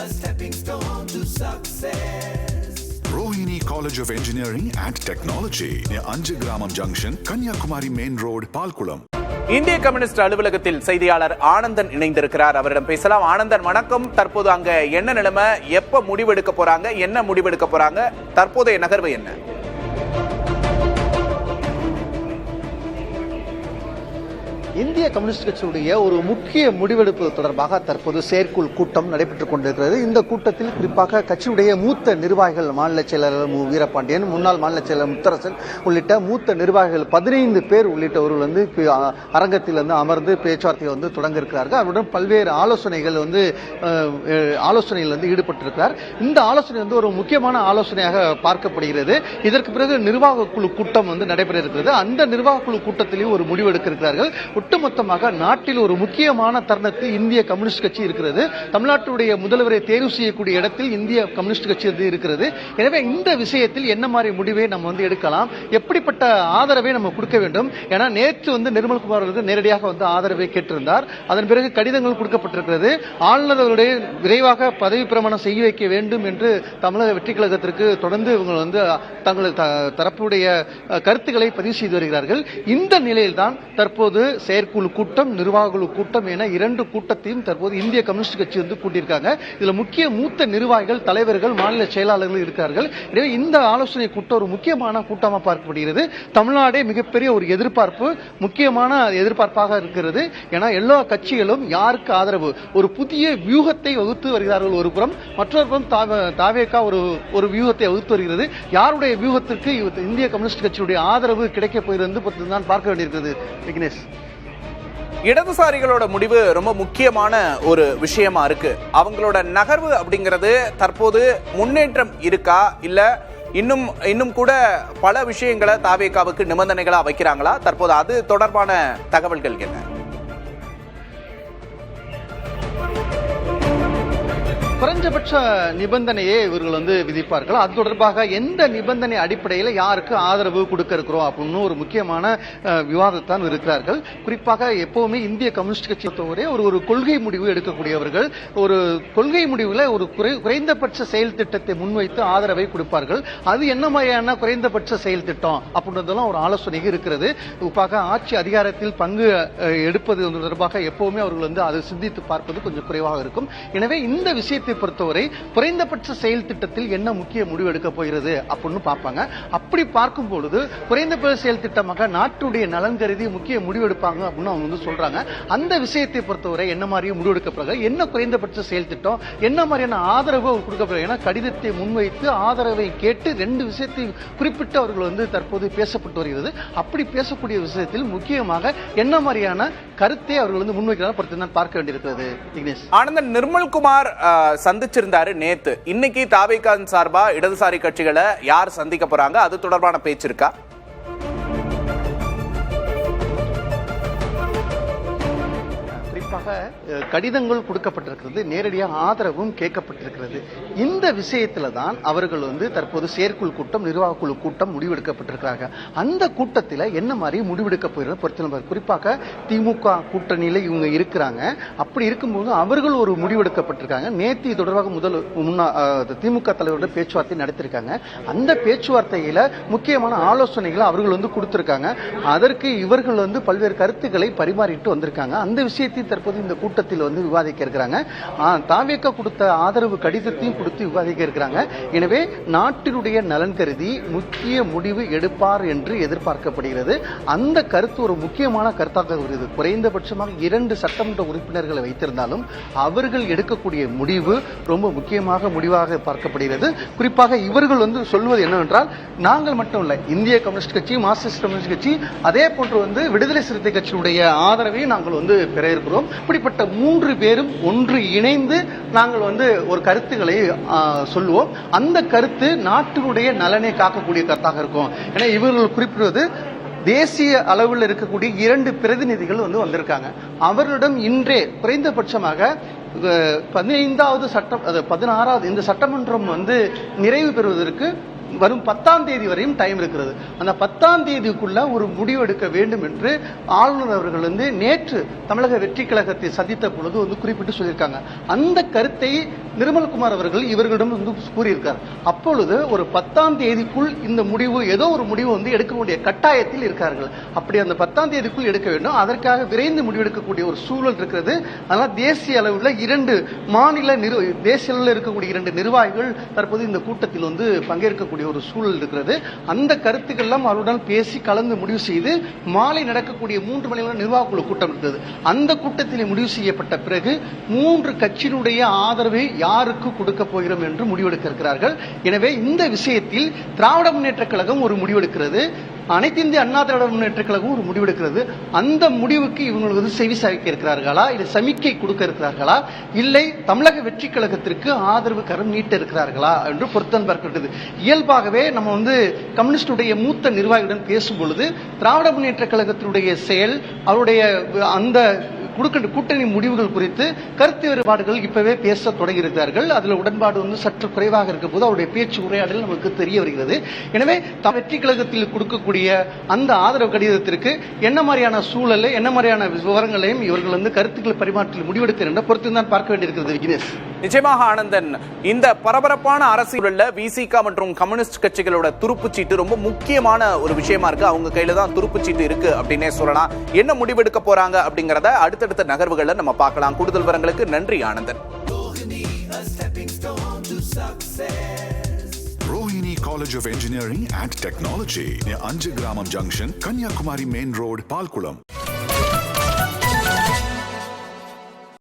stepping stone to success. Rohini College of Engineering and Technology near Anjagramam Junction, Kanyakumari Main Road, Palkulam. இந்திய communist அலுவலகத்தில் செய்தியாளர் ஆனந்தன் இணைந்திருக்கிறார். அவரிடம் பேசலாம். ஆனந்தன் வணக்கம். தற்போது அங்க என்ன நிலைமை, எப்ப முடிவெடுக்க போறாங்க, என்ன முடிவெடுக்க போறாங்க, தற்போதைய நகர்வு என்ன? இந்திய கம்யூனிஸ்ட் கட்சியுடைய ஒரு முக்கிய முடிவெடுப்பு தொடர்பாக தற்போது செயற்குழு கூட்டம் நடைபெற்றுக் கொண்டிருக்கிறது. இந்த கூட்டத்தில் குறிப்பாக கட்சியுடைய மூத்த நிர்வாகிகள், மாநில செயலாளர் மு வீரபாண்டியன், முன்னாள் மாநில செயலர் முத்தரசன் உள்ளிட்ட மூத்த நிர்வாகிகள் 15 பேர் உள்ளிட்டவர்கள் அரங்கத்தில் அமர்ந்து பேச்சுவார்த்தையை தொடங்க இருக்கிறார்கள். அவருடன் பல்வேறு ஆலோசனைகள் ஈடுபட்டிருக்கிறார். இந்த ஆலோசனை ஒரு முக்கியமான ஆலோசனையாக பார்க்கப்படுகிறது. இதற்கு பிறகு நிர்வாக குழு கூட்டம் நடைபெற இருக்கிறது. அந்த நிர்வாக குழு கூட்டத்திலேயும் ஒரு முடிவு எடுக்க இருக்கிறார்கள். ஒட்டுமொத்தமாக நாட்டில் ஒரு முக்கியமான தருணத்தில் இந்திய கம்யூனிஸ்ட் கட்சி இருக்கிறது. தமிழ்நாட்டுடைய முதல்வரை தேர்வு செய்யக்கூடிய இடத்தில் இந்திய கம்யூனிஸ்ட் கட்சி இருக்கிறது. எனவே இந்த விஷயத்தில் என்ன மாதிரி முடிவை நம்ம எடுக்கலாம், எப்படிப்பட்ட ஆதரவை நம்ம கொடுக்க வேண்டும். ஏன்னா நேற்று நிர்மல்குமார் நேரடியாக ஆதரவை கேட்டிருந்தார். அதன் பிறகு கடிதங்கள் கொடுக்கப்பட்டிருக்கிறது. ஆளுநர் அவருடைய விரைவாக பதவி பிரமாணம் செய்ய வைக்க வேண்டும் என்று தமிழக வெற்றி கழகத்திற்கு தொடர்ந்து இவங்க தங்கள் தரப்புடைய கருத்துக்களை பதிவு செய்து வருகிறார்கள். இந்த நிலையில்தான் தற்போது செயற்குழு கூட்டம், நிர்வாக குழு கூட்டம் என 2 கூட்டத்தையும் தற்போது இந்திய கம்யூனிஸ்ட் கட்சி கூட்டியிருக்காங்க. இதுல முக்கிய மூத்த நிர்வாகிகள், தலைவர்கள், மாநில செயலாளர்கள் இருக்கிறார்கள். எனவே இந்த ஆலோசனை கூட்டம் ஒரு முக்கியமான கூட்டமாக பார்க்கப்படுகிறது. தமிழ்நாடே மிகப்பெரிய ஒரு எதிர்பார்ப்பு, முக்கியமான எதிர்பார்ப்பாக இருக்கிறது. ஏன்னா எல்லா கட்சிகளும் யாருக்கு ஆதரவு, ஒரு புதிய வியூகத்தை வகுத்து வருகிறார்கள் ஒரு புறம், மற்றொரு புறம் தாவேகா ஒரு வியூகத்தை வகுத்து வருகிறது. யாருடைய வியூகத்திற்கு இந்திய கம்யூனிஸ்ட் கட்சியுடைய ஆதரவு கிடைக்கப் போகிறது தான் பார்க்க வேண்டியிருக்கிறது. விக்னேஷ், இடதுசாரிகளோட முடிவு ரொம்ப முக்கியமான ஒரு விஷயமா இருக்கு. அவங்களோட நகர்வு அப்படிங்கிறது தற்போது முன்னேற்றம் இருக்கா, இல்ல இன்னும் கூட பல விஷயங்களை தாவேகாவுக்கு நிபந்தனைகளா வைக்கிறாங்களா? தற்போது அது தொடர்பான தகவல்கள் என்ன? குறைஞ்சபட்ச நிபந்தனையே இவர்கள் விதிப்பார்கள். அது தொடர்பாக எந்த நிபந்தனை அடிப்படையில் யாருக்கு ஆதரவு கொடுக்க இருக்கிறோம் அப்படின்னு ஒரு முக்கியமான விவாதத்தான் இருக்கிறார்கள். குறிப்பாக எப்பவுமே இந்திய கம்யூனிஸ்ட் கட்சி ஒரு கொள்கை முடிவு எடுக்கக்கூடியவர்கள். ஒரு கொள்கை முடிவுல ஒரு குறைந்தபட்ச செயல் திட்டத்தை முன்வைத்து ஆதரவை கொடுப்பார்கள். அது என்ன மாதிரியான குறைந்தபட்ச செயல் திட்டம் அப்படின்றதெல்லாம் ஒரு ஆலோசனை இருக்கிறது. குறிப்பாக ஆட்சி அதிகாரத்தில் பங்கு எடுப்பது தொடர்பாக எப்பவுமே அவர்கள் அதை சிந்தித்து பார்ப்பது கொஞ்சம் குறைவாக இருக்கும். எனவே இந்த விஷயத்தை பொறுத்தவரை குறைந்தபட்ச செயல் திட்டத்தில் என்ன முக்கிய முடிவு எடுக்க போகிறது அப்படின்னு பார்ப்பாங்க. அப்படி பார்க்கும் பொழுது குறைந்தபட்ச செயல் திட்டமாக நாட்டுடைய நலன் கருதி முக்கிய முடிவு எடுப்பாங்க அப்படின்னு அவங்க சொல்றாங்க. அந்த விஷயத்தை பொறுத்தவரை என்ன மாதிரி முடிவு எடுக்கப்படுறது, என்ன குறைந்தபட்ச செயல் திட்டம், என்ன மாதிரியான ஆதரவு அவர் கொடுக்கப்படுறது, ஏன்னா கடிதத்தை முன்வைத்து ஆதரவை கேட்டு 2 விஷயத்தை குறிப்பிட்டு அவர்கள் தற்போது பேசப்பட்டு வருகிறது. அப்படி பேசக்கூடிய விஷயத்தில் முக்கியமாக என்ன மாதிரியான கருத்தை அவர்கள் முன்வைக்கிறார் பார்க்க வேண்டியிருக்கிறது. விக்னேஷ், ஆனந்தன், நிர்மல்குமார் சந்திச்சிருந்தாரு நேத்து. இன்னைக்கு தாவேகா சார்பா இடதுசாரி கட்சிகளை யார் சந்திக்க போறாங்க, அது தொடர்பான பேச்சு இருக்கா? கடிதங்கள் கொடுக்கப்பட்டிருக்கிறது, நேரடியாக ஆதரவும் கேட்கப்பட்டிருக்கிறது. இந்த விஷயத்துல தான் அவர்கள் தற்போது செயற்குழு கூட்டம், நிர்வாக குழு கூட்டம் முடிவெடுக்கப்பட்டிருக்கிறாங்க. அந்த கூட்டத்தில் என்ன மாதிரி முடிவெடுக்க போகிறது, குறிப்பாக திமுக கூட்டணியில இவங்க இருக்கிறாங்க. அப்படி இருக்கும்போது அவர்கள் ஒரு முடிவெடுக்கப்பட்டிருக்காங்க. நேற்று தொடர்பாக திமுக தலைவரோட பேச்சுவார்த்தை நடத்திருக்காங்க. அந்த பேச்சுவார்த்தையில முக்கியமான ஆலோசனைகளை அவர்கள் கொடுத்திருக்காங்க. அதற்கு இவர்கள் பல்வேறு கருத்துக்களை பரிமாறிட்டு வந்திருக்காங்க. அந்த விஷயத்தை தற்போது இந்த கூட்டத்தில் விவாதிக்க இருக்கிறாங்க. தாவேகா கொடுத்த ஆதரவு கடிதத்தையும் கொடுத்து விவாதிக்க இருக்கிறாங்க. எனவே நாட்டினுடைய நலன் கருதி முக்கிய முடிவு எடுப்பார் என்று எதிர்பார்க்கப்படுகிறது. அந்த கருத்து ஒரு முக்கியமான கருத்தாக வருகிறது. குறைந்தபட்சமாக 2 சட்டமன்ற உறுப்பினர்களை வைத்திருந்தாலும் அவர்கள் எடுக்கக்கூடிய முடிவு ரொம்ப முக்கியமாக முடிவாக பார்க்கப்படுகிறது. குறிப்பாக இவர்கள் சொல்வது என்னவென்றால், நாங்கள் மட்டும் இல்ல, இந்திய கம்யூனிஸ்ட் கட்சி, மார்க்சிஸ்ட் கம்யூனிஸ்ட் கட்சி, அதே போன்று விடுதலை சிறுத்தை கட்சியுடைய ஆதரவை நாங்கள் பெற இருக்கிறோம். இப்படிப்பட்ட 3 பேரும் ஒன்று இணைந்து நாங்கள் ஒரு கருத்துக்களை சொல்லுவோம். அந்த கருத்து நாட்டினுடைய நலனை காக்கக்கூடிய கருத்தாக இருக்கும். ஏன்னா இவர்கள் குறிப்பிடுவது தேசிய அளவில் இருக்கக்கூடிய 2 பிரதிநிதிகள் வந்திருக்காங்க. அவர்களிடம் இன்றே குறைந்தபட்சமாக 15வது சட்டம், 16வது இந்த சட்டமன்றம் நிறைவு பெறுவதற்கு வரும் 10ஆம் தேதி வரையும் டைம் இருக்கிறது. அந்த 10ஆம் தேதிக்குள்ள ஒரு முடிவு எடுக்க வேண்டும் என்று ஆளுநர் அவர்கள் நேற்று தமிழக வெற்றி கழகத்தை சந்தித்த பொழுது குறிப்பிட்டு சொல்லியிருக்காங்க. அந்த கருத்தை நிர்மல்குமார் அவர்கள் இவர்களிடம் வந்து கூறியிருக்கார். அப்பொழுது ஒரு 10ஆம் தேதிக்குள் இந்த முடிவு ஏதோ ஒரு முடிவு வந்து எடுக்கக்கூடிய கட்டாயத்தில் இருக்கார்கள். அப்படி அந்த 10ஆம் தேதிக்குள் எடுக்க வேண்டும். அதற்காக விரைந்து முடிவெடுக்கக்கூடிய ஒரு சூழல் இருக்கிறது. அதனால தேசிய அளவில் தேசிய அளவில் இருக்கக்கூடிய 2 நிர்வாகிகள் தற்போது இந்த கூட்டத்தில் வந்து பங்கேற்கக்கூடிய ஒரு சூழல் இருக்கிறது. அந்த கருத்துக்கள் எல்லாம் அவருடன் பேசி கலந்து முடிவு செய்து மாலை நடக்கக்கூடிய 3 மணி நேரம் நிர்வாக குழு கூட்டம் இருக்கிறது. அந்த கூட்டத்தில் முடிவு செய்யப்பட்ட பிறகு 3 கட்சியினுடைய ஆதரவை யாருக்கு கொடுக்க போகிறோம் என்று முடிவெடுக்க இருக்கிறார்கள். எனவே இந்த விஷயத்தில் திராவிட முன்னேற்ற கழகம் ஒரு முடிவெடுக்கிறது, அனைத்து இந்திய அண்ணா திராவிட முன்னேற்ற கழகம் ஒரு முடிவெடுக்கிறது. அந்த முடிவுக்கு இவங்க வந்து செவி சாய்க்க இருக்கிறார்களா, இல்லை சமிக்கை கொடுக்க இருக்கிறார்களா, இல்லை தமிழக வெற்றி கழகத்திற்கு ஆதரவு கரம் நீட்ட இருக்கிறார்களா என்று பொருத்தம் பார்க்கிறது. இயல்பாகவே நம்ம வந்து கம்யூனிஸ்டுடைய மூத்த நிர்வாகியுடன் பேசும் பொழுது திராவிட முன்னேற்ற கழகத்தினுடைய செயல், அவருடைய அந்த கூட்டணி முடிவுகள் குறித்து கருத்து வேறுபாடுகள் இப்பவே பேச தொடங்கியிருக்கிறார்கள். அதுல உடன்பாடு வந்து சற்று குறைவாக இருக்கும் போது அவருடைய பேச்சு உரையாடல் நமக்கு தெரிய வருகிறது. எனவே வெற்றி கழகத்தில் கொடுக்கக்கூடிய அந்த ஆதரவு கடிதத்திற்கு என்ன மாதிரியான சூழலை, என்ன மாதிரியான விவரங்களையும் இவர்கள் வந்து கருத்துக்கள் பரிமாற்றத்தில் முடிவெடுக்க என்ற பொறுத்து தான் பார்க்க வேண்டியிருக்கிறது. விக்னேஷ், நிச்சயமாக ஆனந்தன், இந்த பரபரப்பான அரசியலில் விசிக மற்றும் கம்யூனிஸ்ட் கட்சிகளோட துருப்புச்சீட்டு ரொம்ப முக்கியமான ஒரு விஷயமா இருக்கு. அவங்க கையில தான் துருப்புச்சீட்டு இருக்கு அப்படின்னே சொல்லலாம். என்ன முடிவெடுக்க போறாங்க அப்படிங்கறத அடுத்தடுத்த நகர்வுகளை நம்ம பார்க்கலாம். கூடுதல் விவரங்களுக்கு நன்றி Anandan. Rohini College of Engineering and Technology near Anjagramam Junction, Kanyakumari Main Road, Palkulam.